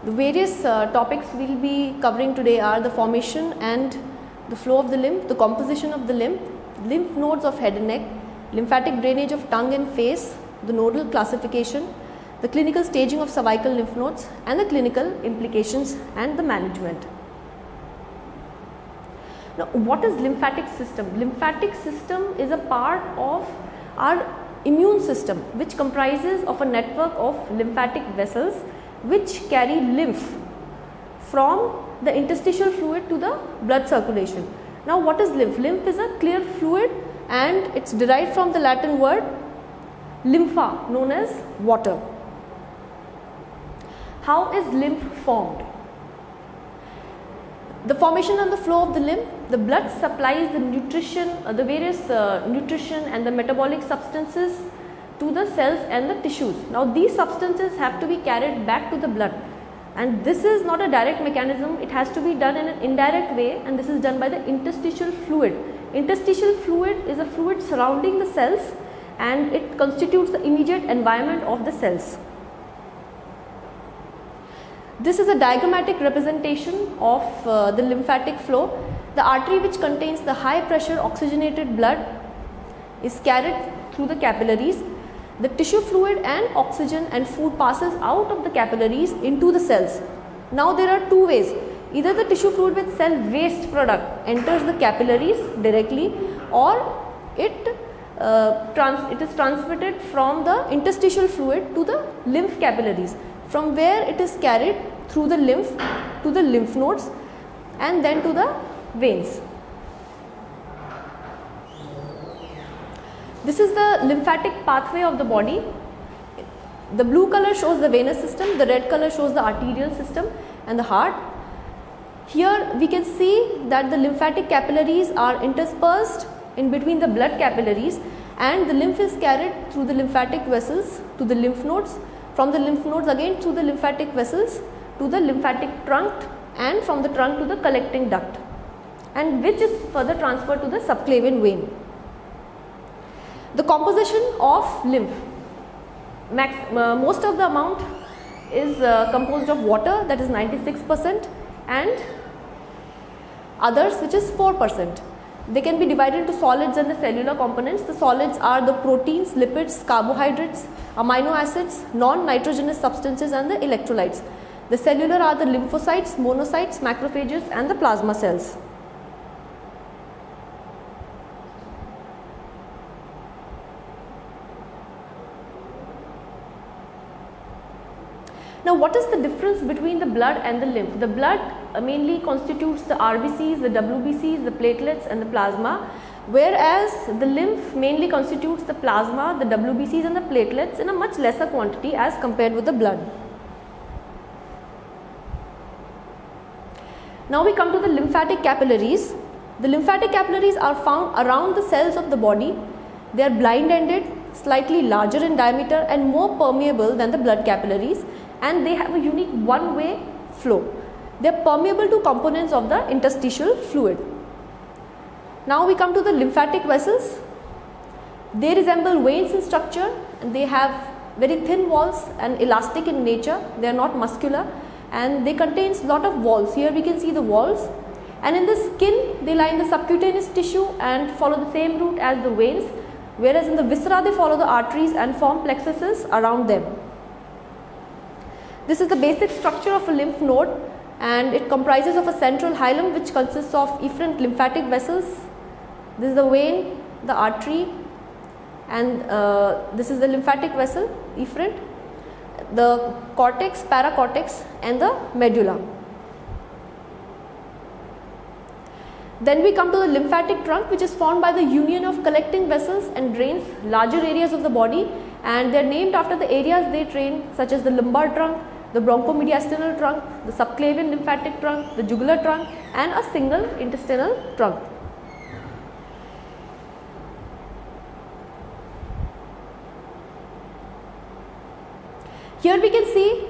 The various topics we will be covering today are the formation and the flow of the lymph, the composition of the lymph, lymph nodes of head and neck, lymphatic drainage of tongue and face, the nodal classification, the clinical staging of cervical lymph nodes, and the clinical implications and the management. Now, what is lymphatic system? Lymphatic system is a part of our immune system, which comprises of a network of lymphatic vessels which carry lymph from the interstitial fluid to the blood circulation. Now, what is lymph? Lymph is a clear fluid and it is derived from the Latin word lympha, known as water. How is lymph formed? The formation and the flow of the lymph, the blood supplies the nutrition, the various nutrition and the metabolic substances to the cells and the tissues. Now, these substances have to be carried back to the blood, and this is not a direct mechanism, it has to be done in an indirect way, and this is done by the interstitial fluid. Interstitial fluid is a fluid surrounding the cells and it constitutes the immediate environment of the cells. This is a diagrammatic representation of the lymphatic flow. The artery which contains the high pressure oxygenated blood is carried through the capillaries. The tissue fluid and oxygen and food passes out of the capillaries into the cells. Now, there are two ways. Either the tissue fluid with cell waste product enters the capillaries directly, or it is transmitted from the interstitial fluid to the lymph capillaries, from where it is carried through the lymph to the lymph nodes and then to the veins. This is the lymphatic pathway of the body. The blue color shows the venous system, the red color shows the arterial system and the heart. Here we can see that the lymphatic capillaries are interspersed in between the blood capillaries, and the lymph is carried through the lymphatic vessels to the lymph nodes, from the lymph nodes again through the lymphatic vessels to the lymphatic trunk, and from the trunk to the collecting duct, and which is further transferred to the subclavian vein. The composition of lymph, most of the amount is composed of water, that is 96%, and others, which is 4%. They can be divided into solids and the cellular components. The solids are the proteins, lipids, carbohydrates, amino acids, non-nitrogenous substances and the electrolytes. The cellular are the lymphocytes, monocytes, macrophages and the plasma cells. Now, what is the difference between the blood and the lymph? The blood mainly constitutes the RBCs, the WBCs, the platelets and the plasma, whereas the lymph mainly constitutes the plasma, the WBCs and the platelets in a much lesser quantity as compared with the blood. Now, we come to the lymphatic capillaries. The lymphatic capillaries are found around the cells of the body. They are blind-ended, slightly larger in diameter and more permeable than the blood capillaries, and they have a unique one-way flow. They are permeable to components of the interstitial fluid. Now, we come to the lymphatic vessels. They resemble veins in structure and they have very thin walls and elastic in nature. They are not muscular and they contain lot of walls. Here we can see the walls, and in the skin they lie in the subcutaneous tissue and follow the same route as the veins, whereas in the viscera they follow the arteries and form plexuses around them. This is the basic structure of a lymph node, and it comprises of a central hilum which consists of efferent lymphatic vessels. This is the vein, the artery, and this is the lymphatic vessel, efferent, the cortex, paracortex and the medulla. Then we come to the lymphatic trunk, which is formed by the union of collecting vessels and drains larger areas of the body, and they are named after the areas they drain, such as the lumbar trunk, the bronchomediastinal trunk, the subclavian lymphatic trunk, the jugular trunk and a single intestinal trunk. Here we can see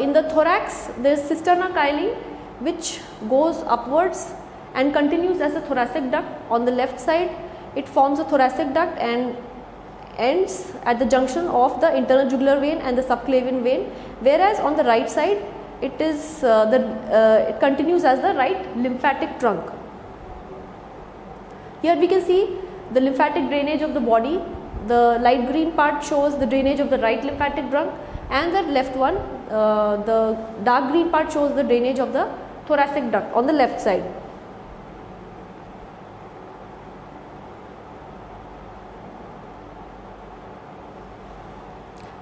in the thorax there is cisterna chyli, which goes upwards and continues as a thoracic duct. On the left side it forms a thoracic duct and ends at the junction of the internal jugular vein and the subclavian vein, whereas on the right side it continues as the right lymphatic trunk. Here we can see the lymphatic drainage of the body. The light green part shows the drainage of the right lymphatic trunk, and the left one, the dark green part, shows the drainage of the thoracic duct on the left side.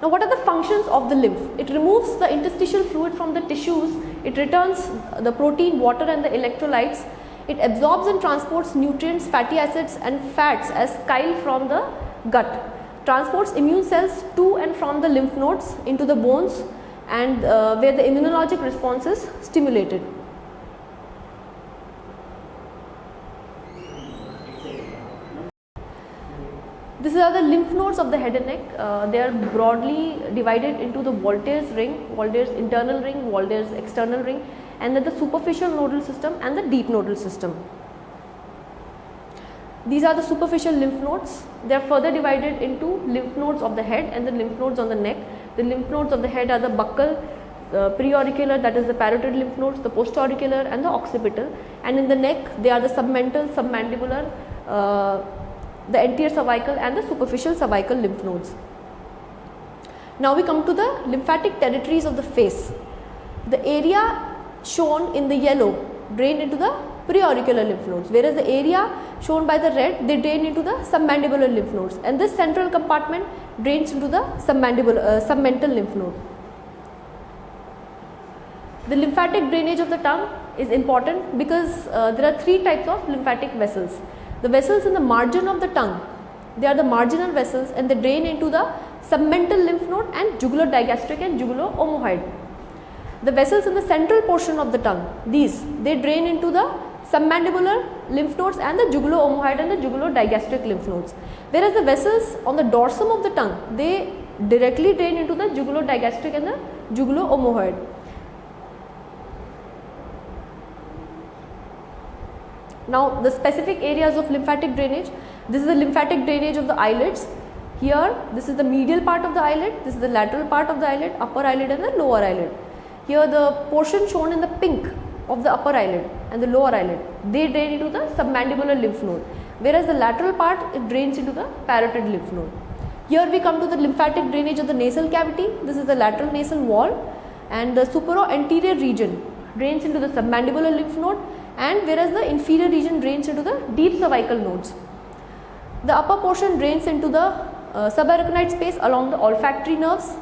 Now, what are the functions of the lymph? It removes the interstitial fluid from the tissues, it returns the protein, water and the electrolytes, it absorbs and transports nutrients, fatty acids and fats as chyle from the gut, transports immune cells to and from the lymph nodes into the bones, and where the immunologic response is stimulated. These are the lymph nodes of the head and neck. They are broadly divided into the Waldeyr's ring, Waldeyr's internal ring, Waldeyr's external ring, and then the superficial nodal system and the deep nodal system. These are the superficial lymph nodes. They are further divided into lymph nodes of the head and the lymph nodes on the neck. The lymph nodes of the head are the buccal, preauricular, that is the parotid lymph nodes, the postauricular and the occipital, and in the neck they are the submental, submandibular, the anterior cervical and the superficial cervical lymph nodes. Now we come to the lymphatic territories of the face. The area shown in the yellow drain into the preauricular lymph nodes, whereas the area shown by the red, they drain into the submandibular lymph nodes, and this central compartment drains into the submental lymph node. The lymphatic drainage of the tongue is important because there are three types of lymphatic vessels. The vessels in the margin of the tongue, they are the marginal vessels and they drain into the submental lymph node and jugular digastric and jugulo-omohyoid. The vessels in the central portion of the tongue, they drain into the submandibular lymph nodes and the jugulo-omohyoid and the jugulo-digastric lymph nodes. Whereas the vessels on the dorsum of the tongue, they directly drain into the jugulo-digastric and the jugulo-omohyoid. Now the specific areas of lymphatic drainage, this is the lymphatic drainage of the eyelids. Here this is the medial part of the eyelid, this is the lateral part of the eyelid, upper eyelid and the lower eyelid. Here the portion shown in the pink of the upper eyelid and the lower eyelid, they drain into the submandibular lymph node, whereas the lateral part, it drains into the parotid lymph node. Here we come to the lymphatic drainage of the nasal cavity. This is the lateral nasal wall, and the supero-anterior region drains into the submandibular lymph node, and whereas the inferior region drains into the deep cervical nodes. The upper portion drains into the subarachnoid space along the olfactory nerves.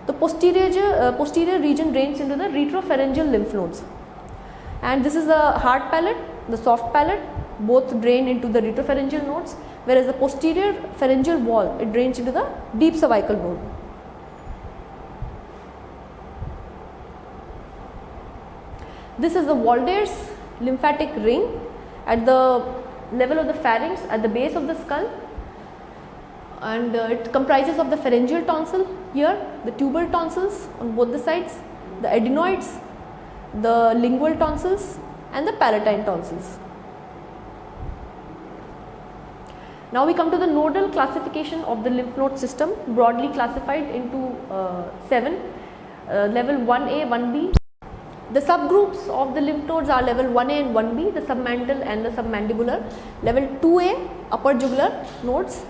The posterior region drains into the retropharyngeal lymph nodes. And this is the hard palate, the soft palate, both drain into the retropharyngeal nodes, whereas the posterior pharyngeal wall, it drains into the deep cervical node. This is the Waldeyr's lymphatic ring at the level of the pharynx, at the base of the skull, and it comprises of the pharyngeal tonsil here, the tubal tonsils on both the sides, the adenoids, the lingual tonsils and the palatine tonsils. Now we come to the nodal classification of the lymph node system, broadly classified into 7, level 1A, 1B. The subgroups of the lymph nodes are level 1A and 1B, the submantle and the submandibular. Level 2A, upper jugular nodes,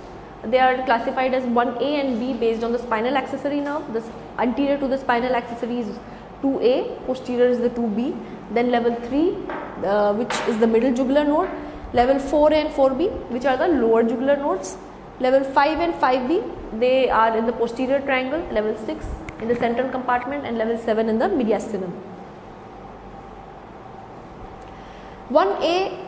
they are classified as 1A and B based on the spinal accessory nerve. The anterior to the spinal accessory is 2A, posterior is the 2B. Then level 3, which is the middle jugular node. Level 4A and 4B, which are the lower jugular nodes. Level 5 and 5B, they are in the posterior triangle. Level 6 in the central compartment, and level 7 in the mediastinum. 1A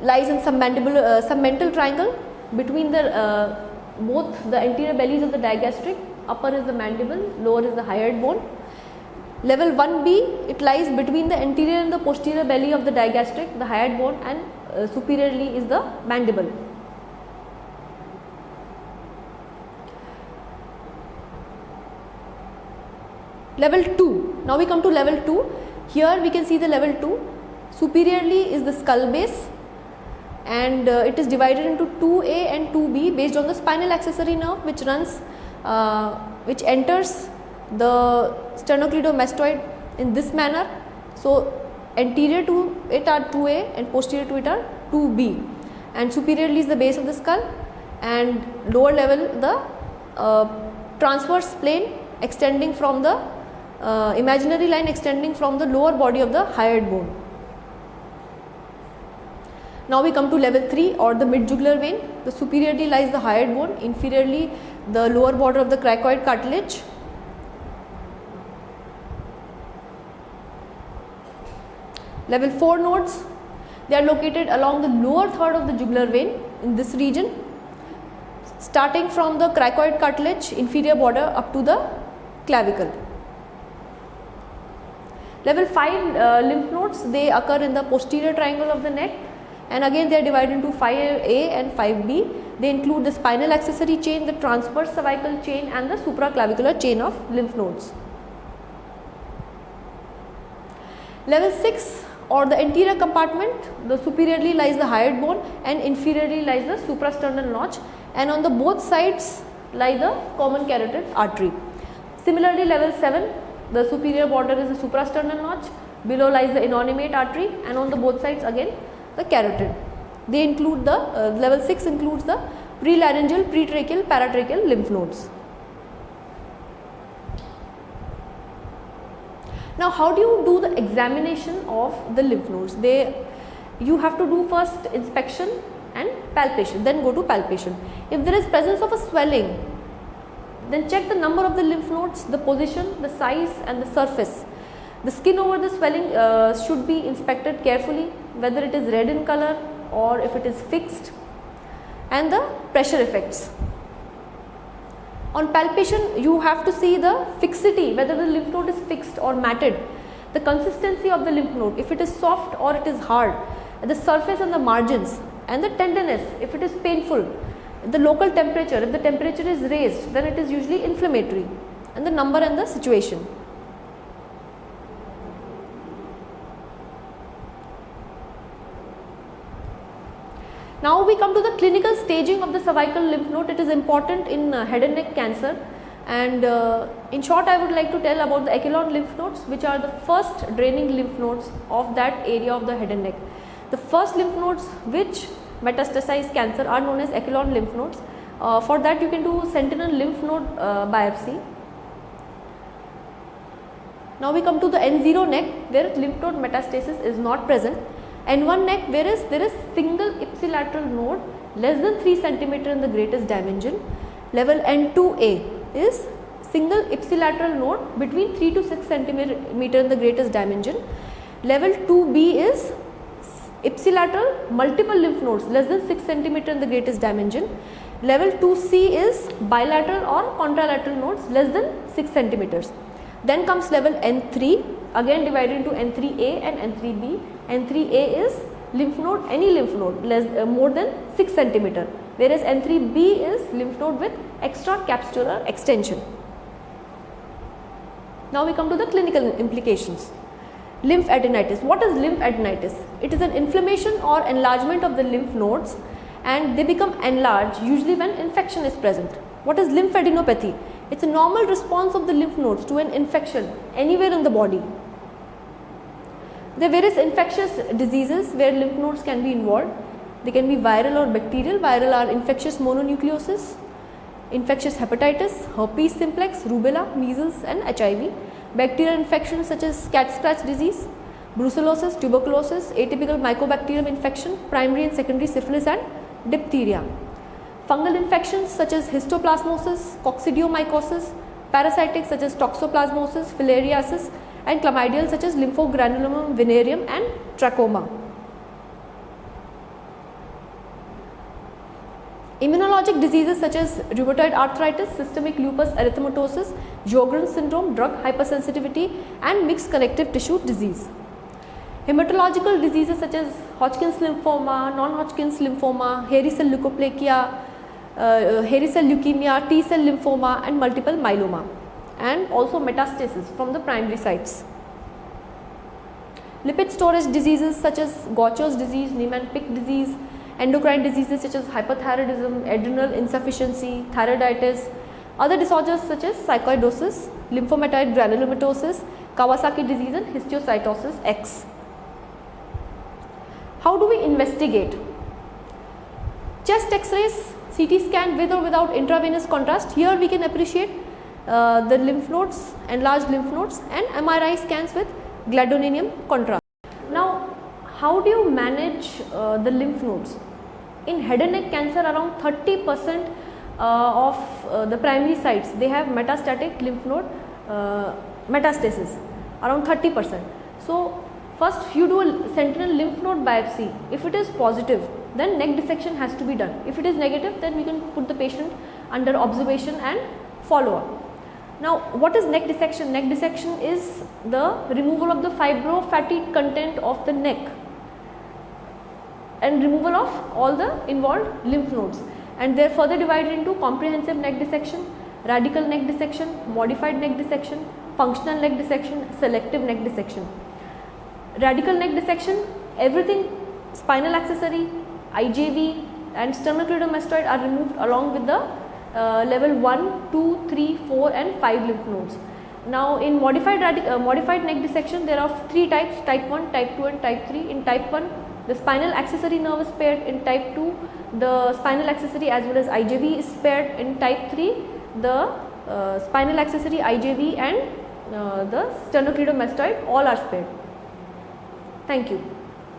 lies in submental triangle between the both the anterior bellies of the digastric. Upper is the mandible, lower is the hyoid bone. Level 1B, it lies between the anterior and the posterior belly of the digastric, the hyoid bone, and superiorly is the mandible. Level 2, now we come to level 2. Here we can see the level 2. Superiorly is the skull base, and it is divided into 2A and 2B based on the spinal accessory nerve, which runs, which enters the sternocleidomastoid in this manner. So anterior to it are 2A and posterior to it are 2B, and superiorly is the base of the skull, and lower level the transverse plane extending from the imaginary line extending from the lower body of the hyoid bone. Now we come to level 3 or the mid-jugular vein. The superiorly lies the hyoid bone, inferiorly the lower border of the cricoid cartilage. Level 4 nodes, they are located along the lower third of the jugular vein in this region, starting from the cricoid cartilage inferior border up to the clavicle. Level 5 lymph nodes, they occur in the posterior triangle of the neck, and again they are divided into 5A and 5B. They include the spinal accessory chain, the transverse cervical chain, and the supraclavicular chain of lymph nodes. Level 6 or the anterior compartment, the superiorly lies the hyoid bone and inferiorly lies the suprasternal notch, and on the both sides lie the common carotid artery. Similarly, level 7, the superior border is the suprasternal notch, below lies the innominate artery, and on the both sides again the carotid. They include the level 6 includes the prelaryngeal, pretracheal, paratracheal lymph nodes. Now, how do you do the examination of the lymph nodes? You have to do first inspection and palpation, then go to palpation. If there is presence of a swelling, then check the number of the lymph nodes, the position, the size and the surface. The skin over the swelling should be inspected carefully, whether it is red in color or if it is fixed, and the pressure effects. On palpation, you have to see the fixity, whether the lymph node is fixed or matted, the consistency of the lymph node, if it is soft or it is hard, the surface and the margins, and the tenderness, if it is painful, the local temperature, if the temperature is raised, then it is usually inflammatory, and the number and the situation. Now we come to the clinical staging of the cervical lymph node. It is important in head and neck cancer, and in short I would like to tell about the echelon lymph nodes, which are the first draining lymph nodes of that area of the head and neck. The first lymph nodes which metastasize cancer are known as echelon lymph nodes. For that you can do sentinel lymph node biopsy. Now we come to the N0 neck, where lymph node metastasis is not present. N1 neck, whereas there is single ipsilateral node less than 3 cm in the greatest dimension. Level N2A is single ipsilateral node between 3 to 6 cm in the greatest dimension. Level 2B is ipsilateral multiple lymph nodes less than 6 cm in the greatest dimension. Level 2C is bilateral or contralateral nodes less than 6 cm. Then comes level N3, again divided into N3A and N3B. N3A is lymph node, any lymph node more than 6 cm, whereas N3B is lymph node with extra capsular extension. Now we come to the clinical implications. Lymphadenitis. What is lymphadenitis? It is an inflammation or enlargement of the lymph nodes, and they become enlarged usually when infection is present. What is lymphadenopathy? It's a normal response of the lymph nodes to an infection anywhere in the body. There are various infectious diseases where lymph nodes can be involved. They can be viral or bacterial. Viral are infectious mononucleosis, infectious hepatitis, herpes simplex, rubella, measles and HIV. Bacterial infections such as cat scratch disease, brucellosis, tuberculosis, atypical mycobacterium infection, primary and secondary syphilis and diphtheria. Fungal infections such as histoplasmosis, coccidiomycosis, parasitic such as toxoplasmosis, filariasis, and chlamydial such as lymphogranuloma venereum and trachoma. Immunologic diseases such as rheumatoid arthritis, systemic lupus erythematosus, Sjogren's syndrome, drug hypersensitivity and mixed connective tissue disease. Hematological diseases such as Hodgkin's lymphoma, non-Hodgkin's lymphoma, hairy cell leukoplakia, hairy cell leukemia, T cell lymphoma and multiple myeloma, and also metastasis from the primary sites. Lipid storage diseases such as Gaucher's disease, Niemann-Pick disease, endocrine diseases such as hypothyroidism, adrenal insufficiency, thyroiditis, Other disorders such as sarcoidosis, lymphomatoid granulomatosis, Kawasaki disease and histiocytosis X. How do we investigate? Chest X-rays, CT scan with or without intravenous contrast. Here we can appreciate the lymph nodes, enlarged lymph nodes, and MRI scans with gadolinium contrast. Now, how do you manage the lymph nodes? In head and neck cancer, around 30% of the primary sites, they have metastatic lymph node metastasis, around 30%. So, first you do a sentinel lymph node biopsy. If it is positive, then neck dissection has to be done. If it is negative, then we can put the patient under observation and follow up. Now, what is neck dissection? Neck dissection is the removal of the fibrofatty content of the neck and removal of all the involved lymph nodes, and they are further divided into comprehensive neck dissection, radical neck dissection, modified neck dissection, functional neck dissection, selective neck dissection. Radical neck dissection, everything spinal accessory, IJV and sternocleidomastoid are removed along with the level 1, 2, 3, 4 and 5 lymph nodes. Now, in modified neck dissection, there are 3 types: type 1, type 2 and type 3. In type 1, the spinal accessory nerve is spared. In type 2, the spinal accessory as well as IJV is spared. In type 3, the spinal accessory, IJV and the sternocleidomastoid all are spared. Thank you.